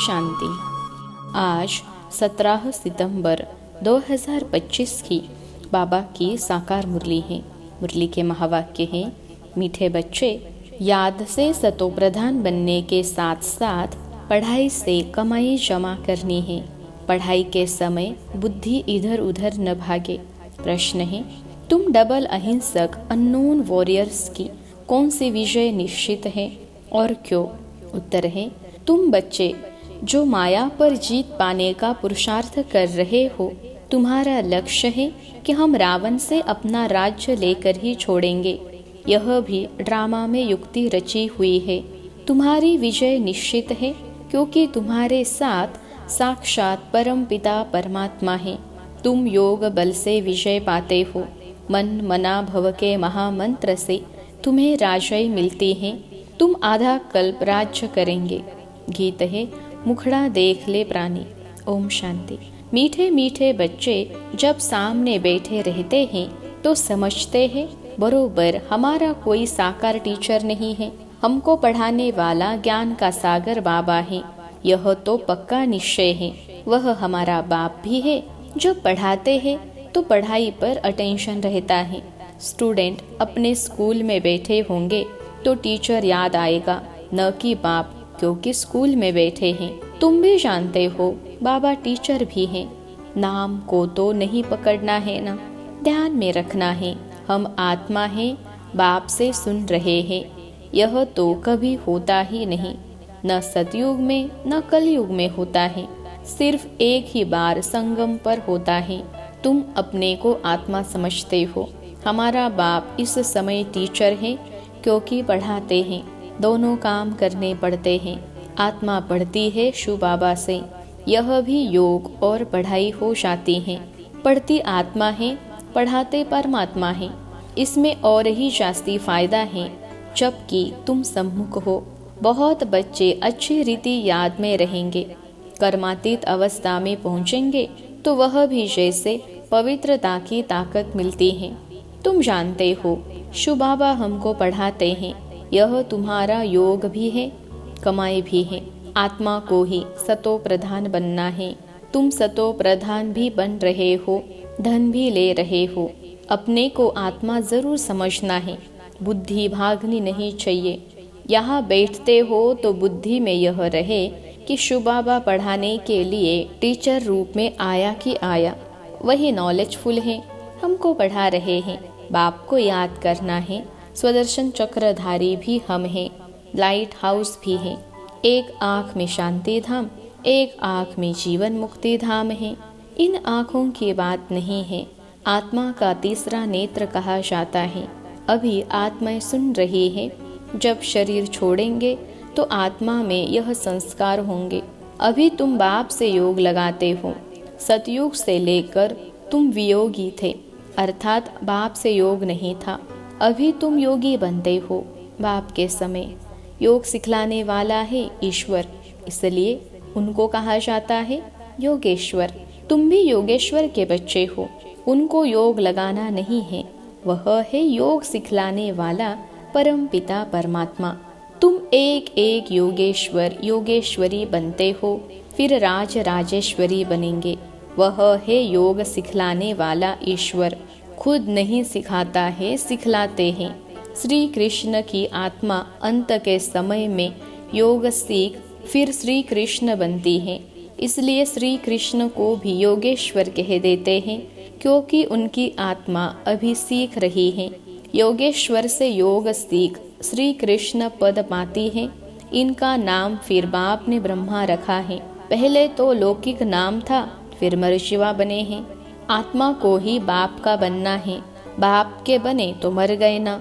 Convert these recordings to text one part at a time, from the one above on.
शांति। आज 17 सितंबर 2025 की बाबा की साकार मुरली है। मुरली के महावाक्य हैं, मीठे बच्चे, याद से सतोप्रधान बनने के साथ साथ पढ़ाई से कमाई जमा करनी है। पढ़ाई के समय बुद्धि इधर उधर न भागे। प्रश्न है, तुम डबल अहिंसक अननोन वॉरियर्स की कौन सी विजय निश्चित है और क्यों? उत्तर है, तुम बच्चे जो माया पर जीत पाने का पुरुषार्थ कर रहे हो, तुम्हारा लक्ष्य है कि हम रावण से अपना राज्य लेकर ही छोड़ेंगे। यह भी ड्रामा में युक्ति रची हुई है। तुम्हारी विजय निश्चित है क्योंकि तुम्हारे साथ साक्षात परम पिता परमात्मा है। तुम योग बल से विजय पाते हो। मन मना भव के महामंत्र से तुम्हें राजय मिलती है। तुम आधा कल्प राज्य करेंगे। गीत है, मुखड़ा देख ले प्राणी। ओम शांति। मीठे मीठे बच्चे जब सामने बैठे रहते हैं तो समझते हैं बरोबर हमारा कोई साकार टीचर नहीं है। हमको पढ़ाने वाला ज्ञान का सागर बाबा है। यह तो पक्का निश्चय है। वह हमारा बाप भी है। जब पढ़ाते हैं तो पढ़ाई पर अटेंशन रहता है। स्टूडेंट अपने स्कूल में बैठे होंगे तो टीचर याद आएगा, न कि बाप, क्योंकि स्कूल में बैठे हैं। तुम भी जानते हो बाबा टीचर भी हैं। नाम को तो नहीं पकड़ना है ना, ध्यान में रखना है। हम आत्मा हैं, बाप से सुन रहे हैं। यह तो कभी होता ही नहीं, न सतयुग में न कलयुग में होता है। सिर्फ एक ही बार संगम पर होता है। तुम अपने को आत्मा समझते हो। हमारा बाप इस समय टीचर है क्योंकि पढ़ाते हैं। दोनों काम करने पड़ते हैं। आत्मा पढ़ती है शिव बाबा से। यह भी योग और पढ़ाई हो जाती है। पढ़ती आत्मा है, पढ़ाते परमात्मा है। इसमें और ही जास्ती फायदा है जबकि तुम सम्मुख हो। बहुत बच्चे अच्छी रीति याद में रहेंगे। कर्मातीत अवस्था में पहुँचेंगे तो वह भी जैसे पवित्रता की ताकत मिलती है। तुम जानते हो शिव बाबा हमको पढ़ाते हैं। यह तुम्हारा योग भी है, कमाई भी है। आत्मा को ही सतो प्रधान बनना है। तुम सतो प्रधान भी बन रहे हो, धन भी ले रहे हो। अपने को आत्मा जरूर समझना है। बुद्धि भागनी नहीं चाहिए। यहाँ बैठते हो तो बुद्धि में यह रहे कि शिव बाबा पढ़ाने के लिए टीचर रूप में आया कि आया। वही नॉलेजफुल है, हमको पढ़ा रहे हैं। बाप को याद करना है। स्वदर्शन चक्रधारी भी हम हैं। लाइट हाउस भी है। एक आँख में शांति धाम, एक आँख में जीवन मुक्ति धाम है। इन आँखों की बात नहीं है। आत्मा का तीसरा नेत्र कहा जाता है। अभी आत्माएं सुन रही है। जब शरीर छोड़ेंगे तो आत्मा में यह संस्कार होंगे। अभी तुम बाप से योग लगाते हो। सतयुग से लेकर तुम वियोगी थे, अर्थात बाप से योग नहीं था। अभी तुम योगी बनते हो। बाप के समय योग सिखलाने वाला है ईश्वर, इसलिए उनको कहा जाता है योगेश्वर। तुम भी योगेश्वर के बच्चे हो। उनको योग लगाना नहीं है, वह है योग सिखलाने वाला परम पिता परमात्मा। तुम एक एक योगेश्वर योगेश्वरी बनते हो, फिर राज राजेश्वरी बनेंगे। वह है योग सिखलाने वाला ईश्वर। खुद नहीं सिखाता है, सिखलाते हैं। श्री कृष्ण की आत्मा अंत के समय में योग सीख फिर श्री कृष्ण बनती है। इसलिए श्री कृष्ण को भी योगेश्वर कह देते हैं क्योंकि उनकी आत्मा अभी सीख रही है। योगेश्वर से योग सीख श्री कृष्ण पद पाती है। इनका नाम फिर बाप ने ब्रह्मा रखा है। पहले तो लौकिक नाम था, फिर मर्शिवा बने हैं। आत्मा को ही बाप का बनना है। बाप के बने तो मर गए ना।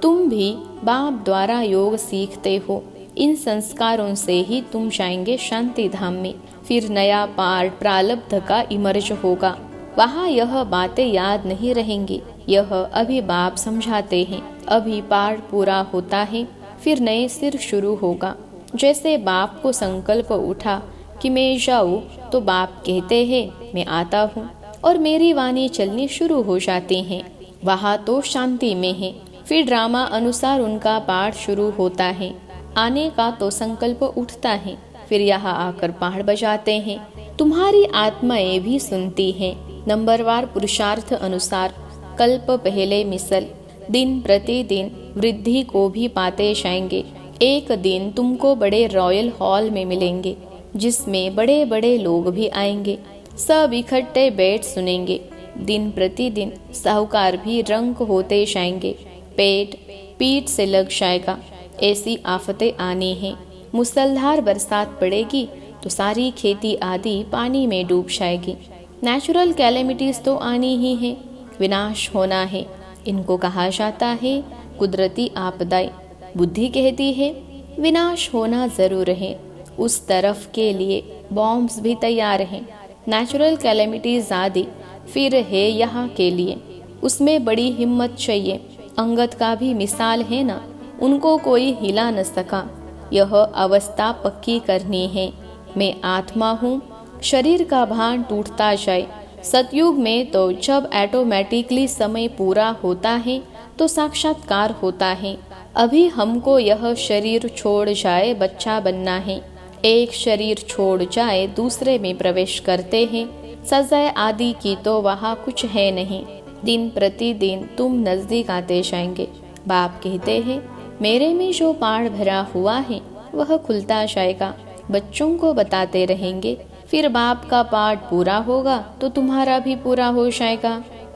तुम भी बाप द्वारा योग सीखते हो। इन संस्कारों से ही तुम जाएंगे शांति धाम में। फिर नया पार्ट प्रारब्ध का इमर्ज होगा। वहाँ यह बातें याद नहीं रहेंगी। यह अभी बाप समझाते हैं। अभी पार्ट पूरा होता है, फिर नए सिर शुरू होगा। जैसे बाप को संकल्प उठा कि मैं जाऊँ तो बाप कहते हैं मैं आता हूँ और मेरी वाणी चलनी शुरू हो जाती है। वहाँ तो शांति में है। फिर ड्रामा अनुसार उनका पाठ शुरू होता है। आने का तो संकल्प उठता है, फिर यहाँ आकर पहाड़ बजाते हैं। तुम्हारी आत्माएं भी सुनती हैं। नंबरवार पुरुषार्थ अनुसार कल्प पहले मिसल, दिन प्रतिदिन वृद्धि को भी पाते जाएंगे। एक दिन तुमको बड़े रॉयल हॉल में मिलेंगे, जिसमें बड़े बड़े लोग भी आएंगे। सब इकट्ठे बैठ सुनेंगे। दिन प्रतिदिन साहूकार भी रंग होते जाएंगे। पेट पीठ से लग जाएगा। ऐसी आफतें आनी हैं। मूसलधार बरसात पड़ेगी तो सारी खेती आदि पानी में डूब जाएगी। नेचुरल कैलेमिटीज तो आनी ही है, विनाश होना है। इनको कहा जाता है कुदरती आपदाएं। बुद्धि कहती है विनाश होना जरूर है। उस तरफ के लिए बॉम्ब्स भी तैयार हैं। नेचुरल कैलेमिटीज आदि फिर है यहाँ के लिए, उसमें बड़ी हिम्मत चाहिए। अंगद का भी मिसाल है ना, उनको कोई हिला न सका। यह अवस्था पक्की करनी है। मैं आत्मा हूँ, शरीर का भान टूटता जाए। सतयुग में तो जब ऑटोमेटिकली समय पूरा होता है तो साक्षात्कार होता है। अभी हमको यह शरीर छोड़ जाए बच्चा बनना है। एक शरीर छोड़ जाए दूसरे में प्रवेश करते हैं। सजाए आदि की तो वहाँ कुछ है नहीं। दिन प्रतिदिन तुम नजदीक आते जाएंगे। बाप कहते हैं मेरे में जो पाठ भरा हुआ है वह खुलता जाएगा। बच्चों को बताते रहेंगे। फिर बाप का पाठ पूरा होगा तो तुम्हारा भी पूरा हो जाएगा।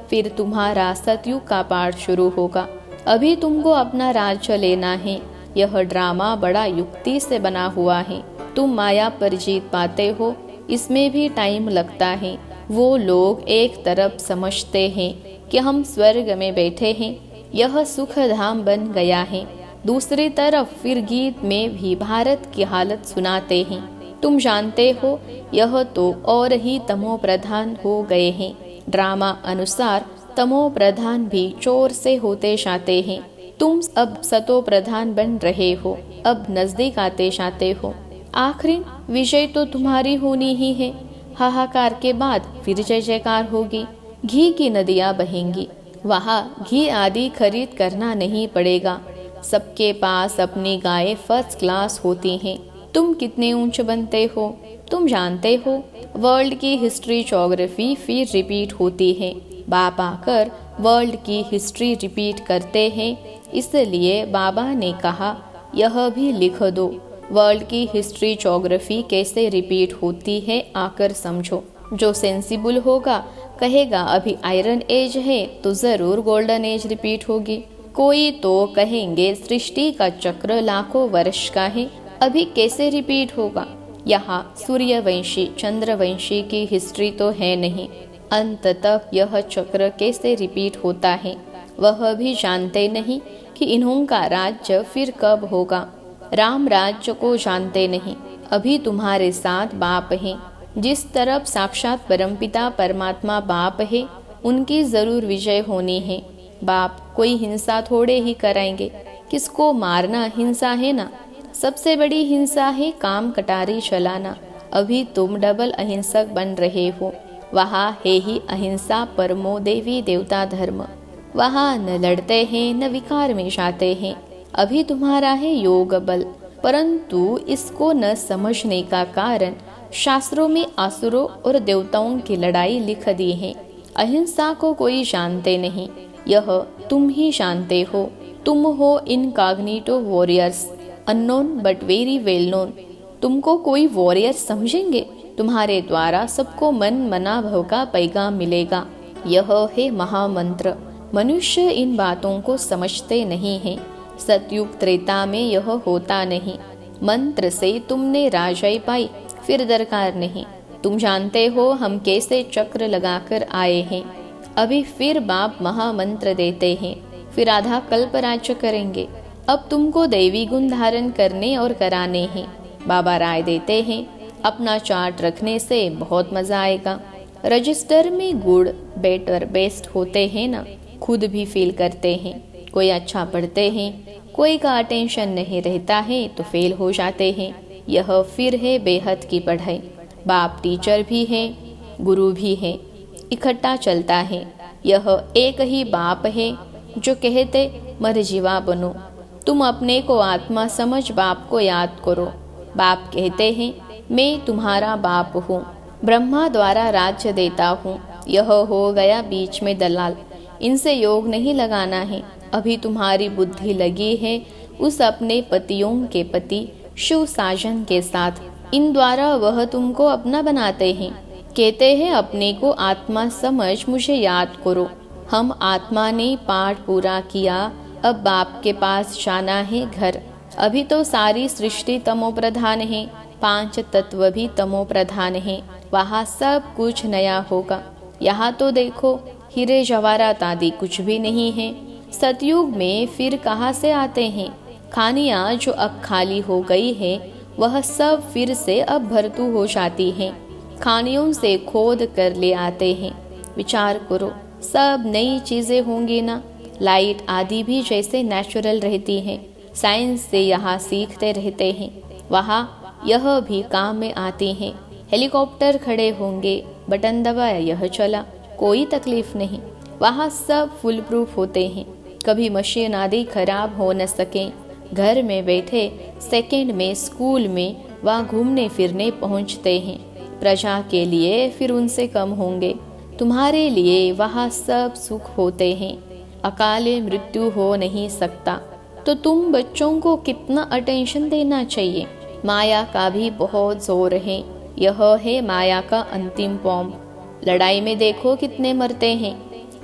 फिर तुम्हारा सतयुग का पाठ शुरू होगा। अभी तुमको अपना राज्य लेना है। यह ड्रामा बड़ा युक्ति से बना हुआ है। तुम माया पर जीत पाते हो, इसमें भी टाइम लगता है। वो लोग एक तरफ समझते हैं कि हम स्वर्ग में बैठे हैं, यह सुख धाम बन गया है। दूसरी तरफ फिर गीत में भी भारत की हालत सुनाते हैं। तुम जानते हो यह तो और ही तमो प्रधान हो गए हैं। ड्रामा अनुसार तमो प्रधान भी चोर से होते जाते हैं। तुम अब सतो प्रधान बन रहे हो, अब नजदीक आते जाते हो। आखिर विजय तो तुम्हारी होनी ही है। हाहाकार के बाद फिर जय जयकार होगी। घी की नदियाँ बहेंगी। वहाँ घी आदि खरीद करना नहीं पड़ेगा। सबके पास अपनी गाय फर्स्ट क्लास होती हैं। तुम कितने ऊंचे बनते हो तुम जानते हो। वर्ल्ड की हिस्ट्री ज्योग्राफी फिर रिपीट होती है। बाप आकर वर्ल्ड की हिस्ट्री रिपीट करते हैं। इसलिए बाबा ने कहा यह भी लिख दो, वर्ल्ड की हिस्ट्री ज्योग्राफी कैसे रिपीट होती है आकर समझो। जो सेंसिबल होगा कहेगा अभी आयरन एज है तो जरूर गोल्डन एज रिपीट होगी। कोई तो कहेंगे सृष्टि का चक्र लाखों वर्ष का है, अभी कैसे रिपीट होगा। यहाँ सूर्यवंशी चंद्रवंशी की हिस्ट्री तो है नहीं, अंत तक यह चक्र कैसे रिपीट होता है वह भी जानते नहीं कि इन्हों का राज्य फिर कब होगा। राम राज्य को जानते नहीं। अभी तुम्हारे साथ बाप हैं। जिस तरफ साक्षात परमपिता परमात्मा बाप है, उनकी जरूर विजय होनी है। बाप कोई हिंसा थोड़े ही कराएंगे। किसको मारना हिंसा है ना। सबसे बड़ी हिंसा है काम कटारी चलाना। अभी तुम डबल अहिंसक बन रहे हो। वहाँ है ही अहिंसा परमो देवी देवता धर्म। वहाँ न लड़ते हैं न विकार में जाते हैं। अभी तुम्हारा है योग बल, परंतु इसको न समझने का कारण शास्त्रों में असुरों और देवताओं की लड़ाई लिख दी है। अहिंसा को कोई जानते नहीं, यह तुम ही जानते हो। तुम हो incognito warriors, unknown but very well known. तुमको कोई वॉरियर समझेंगे, तुम्हारे द्वारा सबको मन मना भव का पैगाम मिलेगा। यह है महामंत्र। मनुष्य इन बातों को समझते नहीं है। सतयुग त्रेता में यह होता नहीं। मंत्र से तुमने राजाई पाई, फिर दरकार नहीं। तुम जानते हो हम कैसे चक्र लगाकर आए हैं। अभी फिर बाप महामंत्र देते हैं, फिर आधा कल्प राज्य करेंगे। अब तुमको दैवी गुण धारण करने और कराने हैं। बाबा राय देते हैं अपना चार्ट रखने से बहुत मजा आएगा। रजिस्टर में गुड बेटर बेस्ट होते हैं ना, खुद भी फील करते हैं। कोई अच्छा पढ़ते हैं, कोई का अटेंशन नहीं रहता है तो फेल हो जाते हैं। यह फिर है बेहद की पढ़ाई। बाप टीचर भी है, गुरु भी है, इकट्ठा चलता है। यह एक ही बाप है जो कहते मर जीवा बनो। तुम अपने को आत्मा समझ बाप को याद करो। बाप कहते हैं मैं तुम्हारा बाप हूँ, ब्रह्मा द्वारा राज्य देता हूँ। यह हो गया बीच में दलाल, इनसे योग नहीं लगाना है। अभी तुम्हारी बुद्धि लगी है उस अपने पतियों के पति शिव साजन के साथ, इन द्वारा वह तुमको अपना बनाते हैं। कहते हैं अपने को आत्मा समझ मुझे याद करो। हम आत्मा ने पाठ पूरा किया, अब बाप के पास जाना है घर। अभी तो सारी सृष्टि तमो प्रधान है, 5 तत्व भी तमो प्रधान है, वहाँ सब कुछ नया होगा। यहाँ तो देखो हीरे जवाहरात आदि कुछ भी नहीं है। सतयुग में फिर कहाँ से आते हैं? खानियाँ जो अब खाली हो गई है वह सब फिर से अब भरतू हो जाती हैं। खानियों से खोद कर ले आते हैं। विचार करो, सब नई चीजें होंगी ना। लाइट आदि भी जैसे नेचुरल रहती हैं, साइंस से यहाँ सीखते रहते हैं, वहाँ यह भी काम में आती हैं। हेलीकॉप्टर खड़े होंगे, बटन दबाया यह चला, कोई तकलीफ नहीं। वहाँ सब फुल प्रूफ होते हैं, कभी मशीन आदि खराब हो न सके। घर में बैठे सेकंड में स्कूल में वहाँ घूमने फिरने पहुँचते हैं। प्रजा के लिए फिर उनसे कम होंगे, तुम्हारे लिए वहाँ सब सुख होते हैं। अकाले मृत्यु हो नहीं सकता, तो तुम बच्चों को कितना अटेंशन देना चाहिए। माया का भी बहुत जोर है, यह है माया का अंतिम फॉर्म। लड़ाई में देखो कितने मरते हैं,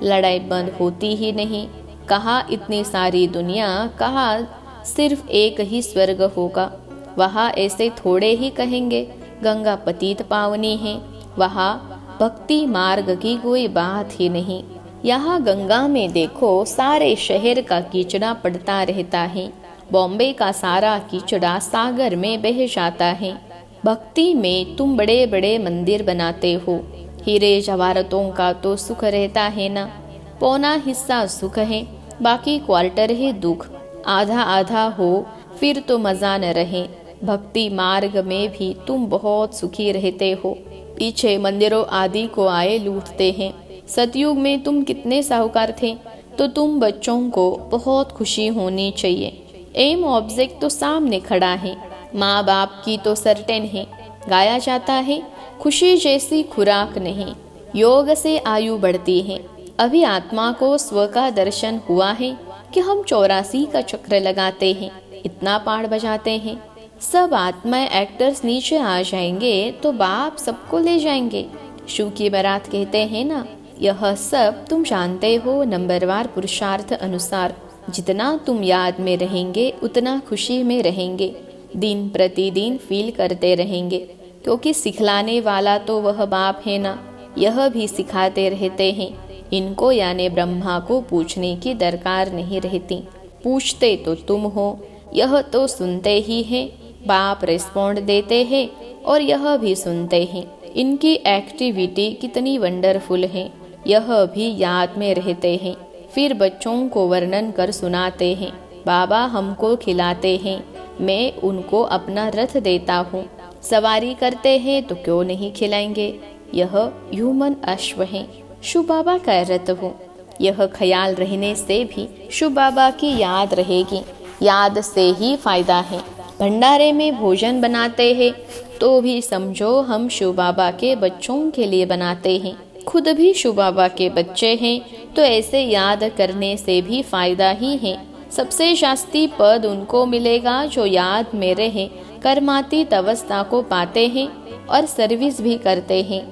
लड़ाई बंद होती ही नहीं। कहाँ इतनी सारी दुनिया, कहाँ सिर्फ एक ही स्वर्ग होगा। वहाँ ऐसे थोड़े ही कहेंगे गंगा पतित पावनी है, वहाँ भक्ति मार्ग की कोई बात ही नहीं। यहाँ गंगा में देखो सारे शहर का कीचड़ा पड़ता रहता है, बॉम्बे का सारा कीचड़ा सागर में बह जाता है। भक्ति में तुम बड़े बड़े मंदिर बनाते हो, हीरे जवाहरातों का तो सुख रहता है ना। पौना हिस्सा सुख है, बाकी क्वार्टर है दुख। आधा आधा हो फिर तो मजा न रहे। भक्ति मार्ग में भी तुम बहुत सुखी रहते हो, पीछे मंदिरों आदि को आए लूटते हैं। सतयुग में तुम कितने साहूकार थे, तो तुम बच्चों को बहुत खुशी होनी चाहिए। एम ऑब्जेक्ट तो सामने खड़ा है, माँ बाप की तो सर्टेन है। गाया जाता है खुशी जैसी खुराक नहीं, योग से आयु बढ़ती है। अभी आत्मा को स्व का दर्शन हुआ है कि हम 84 का चक्र लगाते हैं, इतना पाठ बजाते हैं। सब आत्माएं एक्टर्स नीचे आ जाएंगे तो बाप सबको ले जाएंगे। शिव की बारात कहते हैं ना, यह सब तुम जानते हो नंबरवार पुरुषार्थ अनुसार। जितना तुम याद में रहेंगे उतना खुशी में रहेंगे, दिन प्रतिदिन फील करते रहेंगे, क्योंकि सिखलाने वाला तो वह बाप है ना। यह भी सिखाते रहते हैं। इनको यानी ब्रह्मा को पूछने की दरकार नहीं रहती, पूछते तो तुम हो। यह तो सुनते ही हैं, बाप रिस्पॉन्ड देते हैं और यह भी सुनते हैं। इनकी एक्टिविटी कितनी वंडरफुल है, यह भी याद में रहते हैं। फिर बच्चों को वर्णन कर सुनाते हैं। बाबा हमको खिलाते हैं, मैं उनको अपना रथ देता हूँ। सवारी करते हैं तो क्यों नहीं खिलाएंगे। यह ह्यूमन अश्व है, शिव बाबा का रथ हो। यह ख्याल रहने से भी शिव बाबा की याद रहेगी, याद से ही फायदा है। भंडारे में भोजन बनाते हैं तो भी समझो हम शिव बाबा के बच्चों के लिए बनाते हैं। खुद भी शिव बाबा के बच्चे हैं तो ऐसे याद करने से भी फायदा ही है। सबसे शास्त्री पद उनको मिलेगा जो याद में रहे, कर्मातीत अवस्था को पाते हैं और सर्विस भी करते हैं।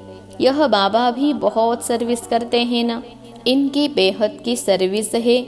यह बाबा भी बहुत सर्विस करते हैं ना, इनकी बेहद की सर्विस है,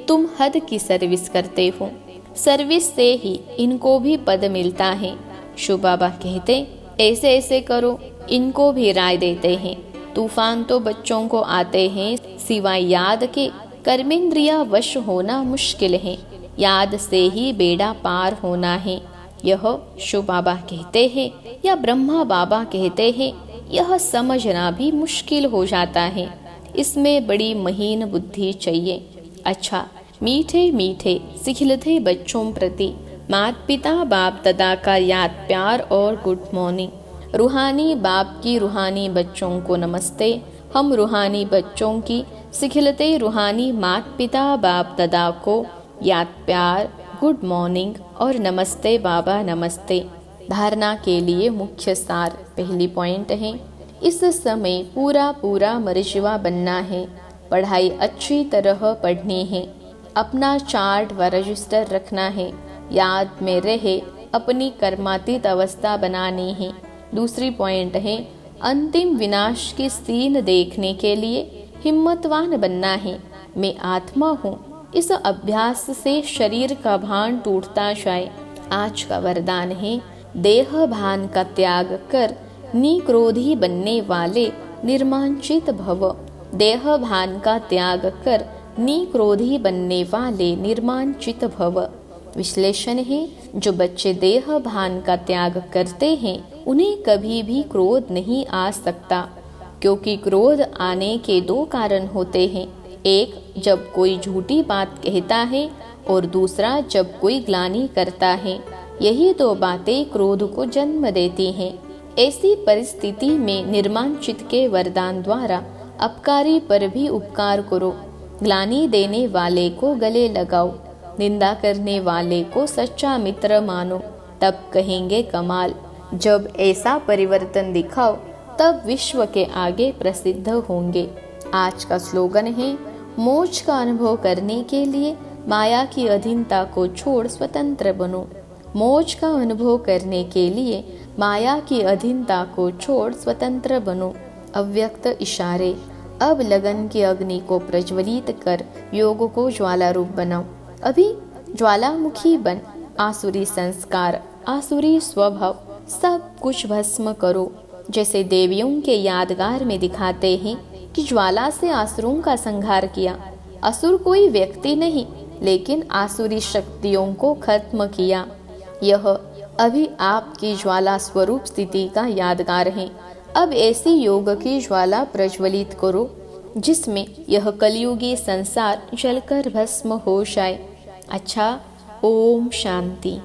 तुम हद की सर्विस करते हो। सर्विस से ही इनको भी पद मिलता है। शिव बाबा कहते ऐसे ऐसे करो, इनको भी राय देते हैं। तूफान तो बच्चों को आते हैं, सिवाय याद के कर्मेंद्रिया वश होना मुश्किल है। याद से ही बेड़ा पार होना है। यह शिव बाबा कहते हैं या ब्रह्मा बाबा कहते हैं, यह समझना भी मुश्किल हो जाता है। इसमें बड़ी महीन बुद्धि चाहिए। अच्छा, मीठे मीठे सिखलते बच्चों प्रति माता पिता बाप दादा का याद प्यार और गुड मॉर्निंग। रूहानी बाप की रूहानी बच्चों को नमस्ते। हम रूहानी बच्चों की सिखलते रूहानी माता पिता बाप दादा को याद प्यार, गुड मॉर्निंग और नमस्ते बाबा नमस्ते। धारणा के लिए मुख्य सार। पहली पॉइंट है, इस समय पूरा मर्जवा बनना है। पढ़ाई अच्छी तरह पढ़नी है। अपना चार्ट व रजिस्टर रखना है। याद में रहे अपनी कर्मातीत अवस्था बनानी है। दूसरी पॉइंट है, अंतिम विनाश की सीन देखने के लिए हिम्मतवान बनना है। मैं आत्मा हूँ, इस अभ्यास से शरीर का भान टूटता जाए। आज का वरदान है, देह भान का त्याग कर निक्रोधी बनने वाले निर्मांचित भव। देह भान का त्याग कर निक्रोधी बनने वाले निर्मांचित भव। विश्लेषण है, जो बच्चे देह भान का त्याग करते हैं उन्हें कभी भी क्रोध नहीं आ सकता, क्योंकि क्रोध आने के दो कारण होते हैं। एक, जब कोई झूठी बात कहता है, और दूसरा जब कोई ग्लानि करता है। यही दो बातें क्रोध को जन्म देती हैं। ऐसी परिस्थिति में निर्मांचित के वरदान द्वारा अपकारी पर भी उपकार करो। ग्लानि देने वाले को गले लगाओ, निंदा करने वाले को सच्चा मित्र मानो, तब कहेंगे कमाल। जब ऐसा परिवर्तन दिखाओ तब विश्व के आगे प्रसिद्ध होंगे। आज का स्लोगन है, मोक्ष का अनुभव करने के लिए माया की अधीनता को छोड़ स्वतंत्र बनो। मोक्ष का अनुभव करने के लिए माया की अधीनता को छोड़ स्वतंत्र बनो। अव्यक्त इशारे। अब लगन की अग्नि को प्रज्वलित कर योग को ज्वाला रूप बनाओ। अभी ज्वालामुखी बन आसुरी संस्कार, आसुरी स्वभाव सब कुछ भस्म करो। जैसे देवियों के यादगार में दिखाते हैं कि ज्वाला से असुरों का संहार किया। असुर कोई व्यक्ति नहीं, लेकिन आसुरी शक्तियों को खत्म किया। यह अभी आपकी ज्वाला स्वरूप स्थिति का यादगार है। अब ऐसी योग की ज्वाला प्रज्वलित करो जिसमें यह कलयुगी संसार जलकर भस्म हो जाए। अच्छा, ओम शांति।